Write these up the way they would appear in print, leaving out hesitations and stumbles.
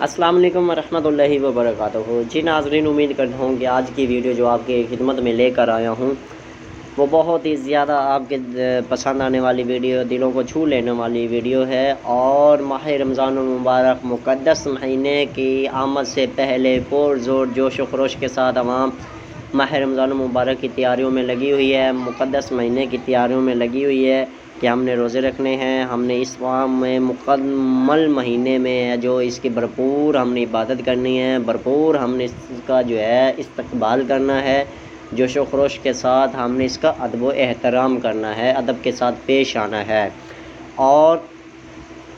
السلام علیکم ورحمۃ اللہ وبرکاتہ۔ جی ناظرین، امید کرتا ہوں کہ آج کی ویڈیو جو آپ کی خدمت میں لے کر آیا ہوں وہ بہت ہی زیادہ آپ کے پسند آنے والی ویڈیو، دلوں کو چھو لینے والی ویڈیو ہے۔ اور ماہ رمضان المبارک مقدس مہینے کی آمد سے پہلے پرزور جوش و خروش کے ساتھ عوام ماہ رمضان المبارک کی تیاریوں میں لگی ہوئی ہے، مقدس مہینے کی تیاریوں میں لگی ہوئی ہے کہ ہم نے روزے رکھنے ہیں، ہم نے اس عام میں مکمل مہینے میں جو اس کی بھرپور ہم نے عبادت کرنی ہے، بھرپور ہم نے اس کا جو ہے استقبال کرنا ہے، جوش و خروش کے ساتھ ہم نے اس کا ادب و احترام کرنا ہے، ادب کے ساتھ پیش آنا ہے۔ اور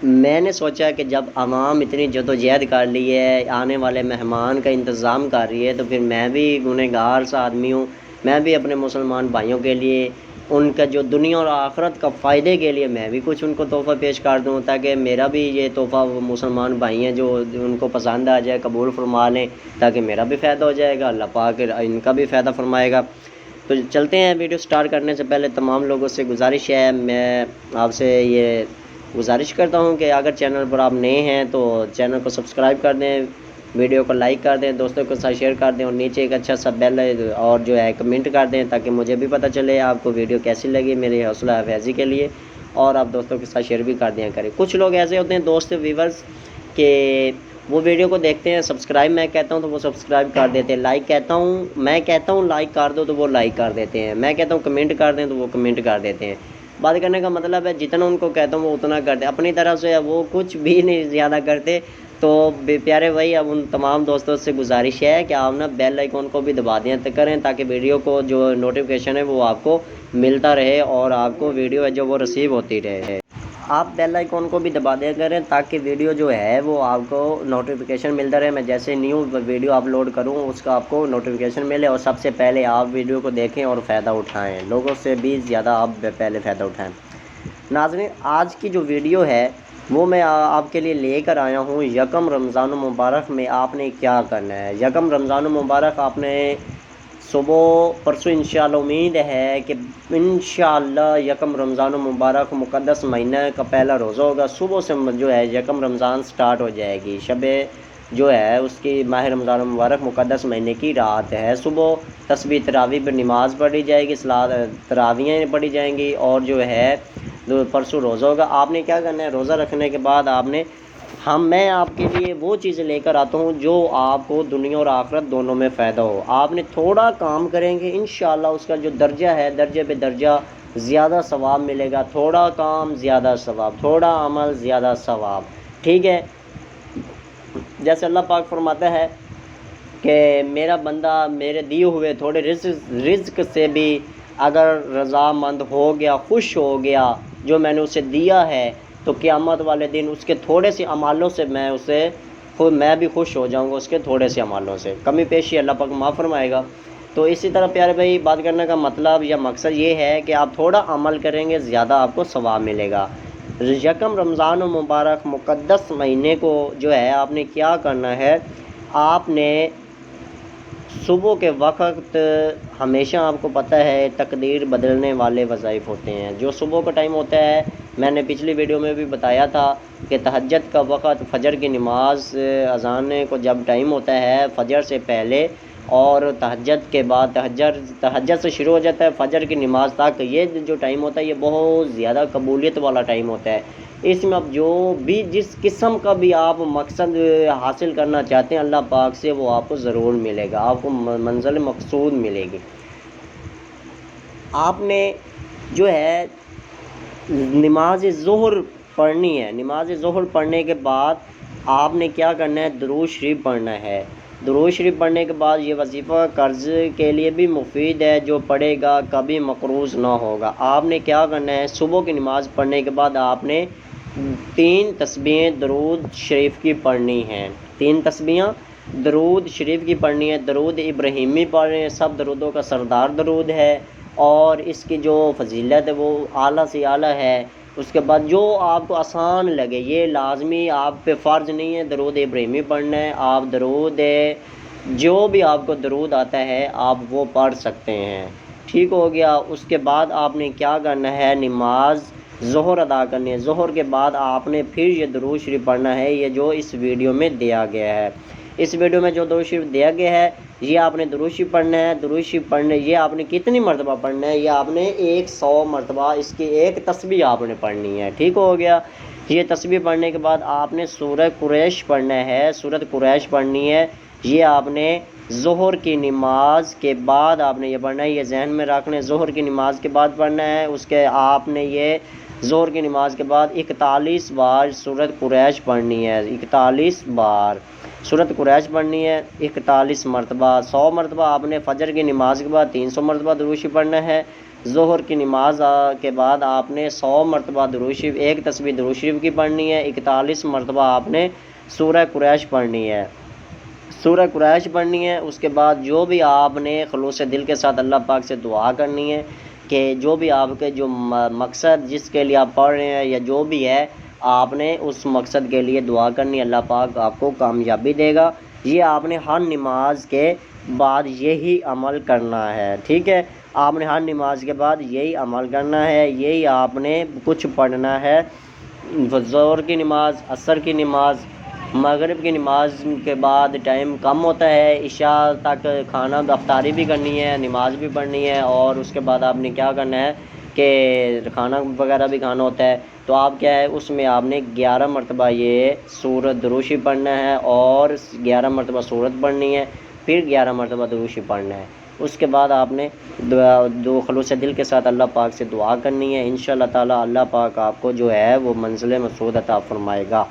میں نے سوچا کہ جب عوام اتنی جدوجہد کر لی ہے، آنے والے مہمان کا انتظام کر رہی ہے، تو پھر میں بھی گنہگار سا آدمی ہوں، میں بھی اپنے مسلمان بھائیوں کے لیے ان کا جو دنیا اور آخرت کا فائدے کے لیے میں بھی کچھ ان کو تحفہ پیش کر دوں، تاکہ میرا بھی یہ تحفہ وہ مسلمان بھائی ہیں جو ان کو پسند آ جائے، قبول فرما لیں، تاکہ میرا بھی فائدہ ہو جائے گا، اللہ پاک ان کا بھی فائدہ فرمائے گا۔ تو چلتے ہیں، ویڈیو سٹارٹ کرنے سے پہلے تمام لوگوں سے گزارش ہے، میں آپ سے یہ گزارش کرتا ہوں کہ اگر چینل پر آپ نئے ہیں تو چینل کو سبسکرائب کر دیں، ویڈیو کو لائک کر دیں، دوستوں کے ساتھ شیئر کر دیں، اور نیچے ایک اچھا سا بیل اور جو ہے کمنٹ کر دیں، تاکہ مجھے بھی پتہ چلے آپ کو ویڈیو کیسی لگی، میری حوصلہ افزائی کے لیے۔ اور آپ دوستوں کے ساتھ شیئر بھی کر دیا کریں۔ کچھ لوگ ایسے ہوتے ہیں دوست ویورز کہ وہ ویڈیو کو دیکھتے ہیں، سبسکرائب میں کہتا ہوں تو وہ سبسکرائب کر دیتے ہیں، لائک میں کہتا ہوں لائک کر دو تو وہ لائک کر دیتے ہیں، میں کہتا ہوں کمنٹ کر دیں تو وہ کمنٹ کر دیتے ہیں۔ بات کرنے کا مطلب ہے جتنا ان کو کہتا ہوں وہ اتنا کرتے، اپنی طرف سے وہ کچھ بھی نہیں زیادہ کرتے۔ تو پیارے بھائی، اب ان تمام دوستوں سے گزارش ہے کہ آپ نا بیل آئیکن کو بھی دبا دیا کریں، تاکہ ویڈیو کو جو نوٹیفیکیشن ہے وہ آپ کو ملتا رہے اور آپ کو ویڈیو ہے جو وہ ریسیو ہوتی رہے۔ آپ بیل آئیکن کو بھی دبا دیا کریں تاکہ ویڈیو جو ہے وہ آپ کو نوٹیفیکیشن ملتا رہے، میں جیسے نیو ویڈیو اپلوڈ کروں اس کا آپ کو نوٹیفیکیشن ملے، اور سب سے پہلے آپ ویڈیو کو دیکھیں اور فائدہ اٹھائیں، لوگوں سے بھی زیادہ آپ پہلے فائدہ اٹھائیں۔ ناظرین، آج کی جو ویڈیو ہے وہ میں آپ کے لیے لے کر آیا ہوں، یکم رمضان المبارک میں آپ نے کیا کرنا ہے۔ یکم رمضان المبارک آپ نے صبح پرسوں انشاءاللہ امید ہے کہ انشاءاللہ یکم رمضان المبارک مقدس مہینہ کا پہلا روزہ ہوگا، صبح سے جو ہے یکم رمضان سٹارٹ ہو جائے گی، شب جو ہے اس کی ماہ رمضان المبارک مقدس مہینے کی رات ہے، صبح تسبیح تراویح پر نماز پڑھی جائے گی، تراویحیں پڑھی جائیں گی، اور جو ہے پرسوں روزہ ہوگا۔ آپ نے کیا کرنا ہے، روزہ رکھنے کے بعد میں آپ کے لیے وہ چیزیں لے کر آتا ہوں جو آپ کو دنیا اور آخرت دونوں میں فائدہ ہو۔ آپ نے تھوڑا کام کریں گے انشاءاللہ اس کا جو درجہ ہے درجے پہ درجہ زیادہ ثواب ملے گا، تھوڑا کام زیادہ ثواب، تھوڑا عمل زیادہ ثواب، ٹھیک ہے۔ جیسے اللہ پاک فرماتا ہے کہ میرا بندہ میرے دیے ہوئے تھوڑے رزق سے بھی اگر رضامند ہو گیا، خوش ہو گیا جو میں نے اسے دیا ہے، تو قیامت والے دن اس کے تھوڑے سے اعمالوں سے میں بھی خوش ہو جاؤں گا، اس کے تھوڑے سے اعمالوں سے، کمی پیشی اللہ پاک معاف فرمائے گا۔ تو اسی طرح پیارے بھائی، بات کرنے کا مطلب یا مقصد یہ ہے کہ آپ تھوڑا عمل کریں گے زیادہ آپ کو ثواب ملے گا۔ یکم رمضان المبارک مقدس مہینے کو جو ہے آپ نے کیا کرنا ہے، آپ نے صبح کے وقت ہمیشہ آپ کو پتہ ہے تقدیر بدلنے والے وظائف ہوتے ہیں، جو صبح کا ٹائم ہوتا ہے، میں نے پچھلی ویڈیو میں بھی بتایا تھا کہ تہجد کا وقت، فجر کی نماز اذان کو جب ٹائم ہوتا ہے فجر سے پہلے اور تہجد کے بعد، تہجد سے شروع ہو جاتا ہے فجر کی نماز تک، یہ جو ٹائم ہوتا ہے یہ بہت زیادہ قبولیت والا ٹائم ہوتا ہے۔ اس میں اب جو بھی جس قسم کا بھی آپ مقصد حاصل کرنا چاہتے ہیں اللہ پاک سے، وہ آپ کو ضرور ملے گا، آپ کو منزل مقصود ملے گی۔ آپ نے جو ہے نماز ظہر پڑھنی ہے، نماز ظہر پڑھنے کے بعد آپ نے کیا کرنا ہے، درود شریف پڑھنا ہے۔ درود شریف پڑھنے کے بعد یہ وظیفہ قرض کے لیے بھی مفید ہے، جو پڑھے گا کبھی مقروض نہ ہوگا۔ آپ نے کیا کرنا ہے، صبح کی نماز پڑھنے کے بعد آپ نے 3 تسبیحیں درود شریف کی پڑھنی ہیں، 3 تسبیحاں درود شریف کی پڑھنی ہے۔ درود ابراہیمی پڑھ رہے ہیں، سب درودوں کا سردار درود ہے، اور اس کی جو فضیلت ہے وہ اعلیٰ سے اعلیٰ ہے۔ اس کے بعد جو آپ کو آسان لگے، یہ لازمی آپ پہ فرض نہیں ہے درود ابراہیمی پڑھنا ہے، آپ درود جو بھی آپ کو درود آتا ہے آپ وہ پڑھ سکتے ہیں، ٹھیک ہو گیا۔ اس کے بعد آپ نے کیا کرنا ہے، نماز ظہر ادا کرنی ہے، ظہر کے بعد آپ نے پھر یہ درود شریف پڑھنا ہے، یہ جو اس ویڈیو میں دیا گیا ہے۔ اس ویڈیو میں جو درود شریف دیا گیا ہے یہ آپ نے درود شریف پڑھنا ہے۔ درود شریف پڑھنے یہ آپ نے کتنی مرتبہ پڑھنا ہے؟ یہ آپ نے 100 مرتبہ اس کی ایک تسبیح آپ نے پڑھنی ہے، ٹھیک ہو گیا۔ یہ تسبیح پڑھنے کے بعد آپ نے سورہ قریش پڑھنا ہے، سورۃ قریش پڑھنی ہے۔ یہ آپ نے ظہر کی نماز کے بعد آپ نے یہ پڑھنا ہے، یہ ذہن میں رکھنا ہے، ظہر کی نماز کے بعد پڑھنا ہے۔ اس کے آپ نے یہ ظہر کی نماز کے بعد 41 بار سورۃ قریش پڑھنی ہے، 41 بار سورۃ قریش پڑھنی ہے، 41 مرتبہ۔ 100 مرتبہ آپ نے فجر کی نماز کے بعد 300 مرتبہ درود شریف پڑھنا ہے۔ ظہر کی نماز کے بعد آپ نے 100 مرتبہ درود شریف، ایک تسبیح درود شریف کی پڑھنی ہے، 41 مرتبہ آپ نے سورہ قریش پڑھنی ہے، سورہ قریش پڑھنی ہے۔ اس کے بعد جو بھی آپ نے خلوص دل کے ساتھ اللہ پاک سے دعا کرنی ہے کہ جو بھی آپ کے جو مقصد جس کے لیے آپ پڑھ رہے ہیں یا جو بھی ہے آپ نے اس مقصد کے لیے دعا کرنی ہے، اللہ پاک آپ کو کامیابی دے گا۔ یہ آپ نے ہر نماز کے بعد یہی عمل کرنا ہے، ٹھیک ہے؟ آپ نے ہر نماز کے بعد یہی عمل کرنا ہے، یہی آپ نے کچھ پڑھنا ہے۔ ظہر کی نماز، عصر کی نماز، مغرب کی نماز کے بعد ٹائم کم ہوتا ہے، عشاء تک کھانا افطاری بھی کرنی ہے، نماز بھی پڑھنی ہے، اور اس کے بعد آپ نے کیا کرنا ہے کہ کھانا وغیرہ بھی کھانا ہوتا ہے۔ تو آپ کیا ہے اس میں آپ نے 11 مرتبہ یہ سورۃ درود شریف پڑھنا ہے اور 11 مرتبہ سورت پڑھنی ہے، پھر 11 مرتبہ درود شریف پڑھنا ہے۔ اس کے بعد آپ نے دو خلوص دل کے ساتھ اللہ پاک سے دعا کرنی ہے، انشاءاللہ تعالی اللہ پاک آپ کو جو ہے وہ منزل مسعود عطا فرمائے گا۔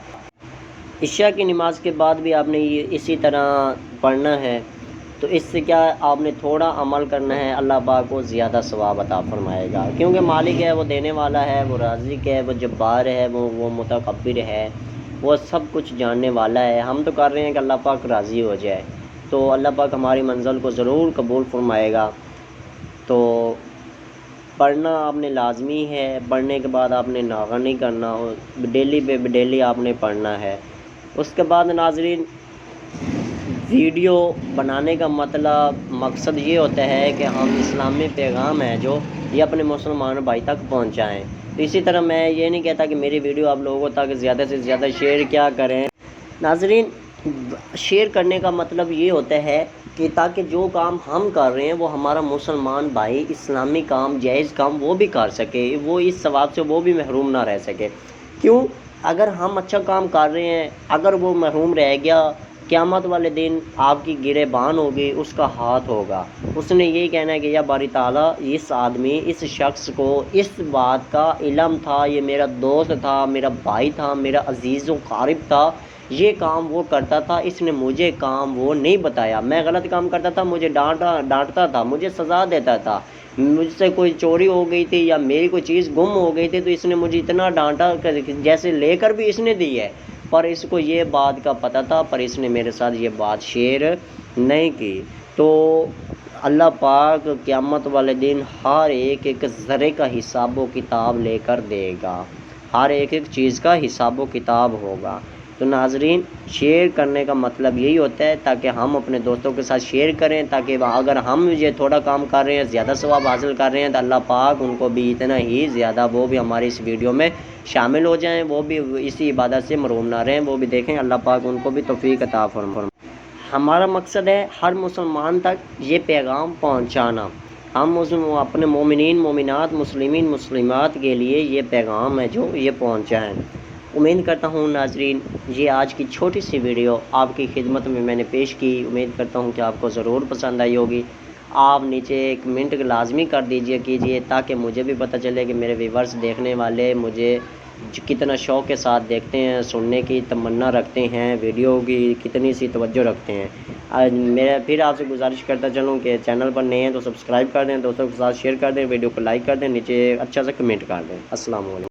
عشاء کی نماز کے بعد بھی آپ نے یہ اسی طرح پڑھنا ہے، تو اس سے کیا آپ نے تھوڑا عمل کرنا ہے، اللہ پاک کو زیادہ ثواب عطا فرمائے گا، کیونکہ مالک ہے وہ دینے والا ہے، وہ رازق ہے، وہ جبار ہے، وہ متکبر ہے، وہ سب کچھ جاننے والا ہے۔ ہم تو کر رہے ہیں کہ اللہ پاک راضی ہو جائے، تو اللہ پاک ہماری منزل کو ضرور قبول فرمائے گا۔ تو پڑھنا آپ نے لازمی ہے، پڑھنے کے بعد آپ نے ناغہ نہیں کرنا، ڈیلی پہ ڈیلی آپ نے پڑھنا ہے۔ اس کے بعد ناظرین ویڈیو بنانے کا مقصد یہ ہوتا ہے کہ ہم اسلامی پیغام ہے جو یہ اپنے مسلمان بھائی تک پہنچائیں۔ تو اسی طرح میں یہ نہیں کہتا کہ میری ویڈیو آپ لوگوں تک زیادہ سے زیادہ شیئر کیا کریں۔ ناظرین شیئر کرنے کا مطلب یہ ہوتا ہے کہ تاکہ جو کام ہم کر رہے ہیں وہ ہمارا مسلمان بھائی اسلامی کام، جائز کام وہ بھی کر سکے، وہ اس ثواب سے وہ بھی محروم نہ رہ سکے۔ کیوں؟ اگر ہم اچھا کام کر رہے ہیں، اگر وہ محروم رہ گیا، قیامت والے دن آپ کی گریبان ہوگی، اس کا ہاتھ ہوگا، اس نے یہی کہنا ہے کہ یا باری تعالیٰ اس آدمی، اس شخص کو اس بات کا علم تھا، یہ میرا دوست تھا، میرا بھائی تھا، میرا عزیز و قارب تھا، یہ کام وہ کرتا تھا، اس نے مجھے کام وہ نہیں بتایا، میں غلط کام کرتا تھا، مجھے ڈانٹتا تھا، مجھے سزا دیتا تھا، مجھ سے کوئی چوری ہو گئی تھی یا میری کوئی چیز گم ہو گئی تھی تو اس نے مجھے اتنا ڈانٹا جیسے لے کر بھی اس نے دی ہے، پر اس کو یہ بات کا پتہ تھا، پر اس نے میرے ساتھ یہ بات شیئر نہیں کی۔ تو اللہ پاک قیامت والے دن ہر ایک ذرے کا حساب و کتاب لے کر دے گا، ہر ایک چیز کا حساب و کتاب ہوگا۔ تو ناظرین شیئر کرنے کا مطلب یہی ہوتا ہے تاکہ ہم اپنے دوستوں کے ساتھ شیئر کریں، تاکہ اگر ہم یہ تھوڑا کام کر رہے ہیں، زیادہ ثواب حاصل کر رہے ہیں، تو اللہ پاک ان کو بھی اتنا ہی زیادہ وہ بھی ہماری اس ویڈیو میں شامل ہو جائیں، وہ بھی اسی عبادت سے محروم نہ رہیں، وہ بھی دیکھیں، اللہ پاک ان کو بھی توفیق عطا فرمائے۔ ہمارا مقصد ہے ہر مسلمان تک یہ پیغام پہنچانا، ہم اپنے مومنین مومنات مسلمین مسلمات کے لیے یہ پیغام ہے جو یہ پہنچائیں۔ امید کرتا ہوں ناظرین یہ آج کی چھوٹی سی ویڈیو آپ کی خدمت میں نے پیش کی، امید کرتا ہوں کہ آپ کو ضرور پسند آئی ہوگی۔ آپ نیچے ایک منٹ لازمی کر کیجئے تاکہ مجھے بھی پتہ چلے کہ میرے ویورز دیکھنے والے مجھے کتنا شوق کے ساتھ دیکھتے ہیں، سننے کی تمنا رکھتے ہیں، ویڈیو کی کتنی سی توجہ رکھتے ہیں۔ میں پھر آپ سے گزارش کرتا چلوں کہ چینل پر نئے ہیں تو سبسکرائب کر دیں، دوستوں کے ساتھ شیئر کر دیں، ویڈیو کو لائک کر دیں، نیچے اچھا سا کمنٹ کر دیں۔ السلام علیکم۔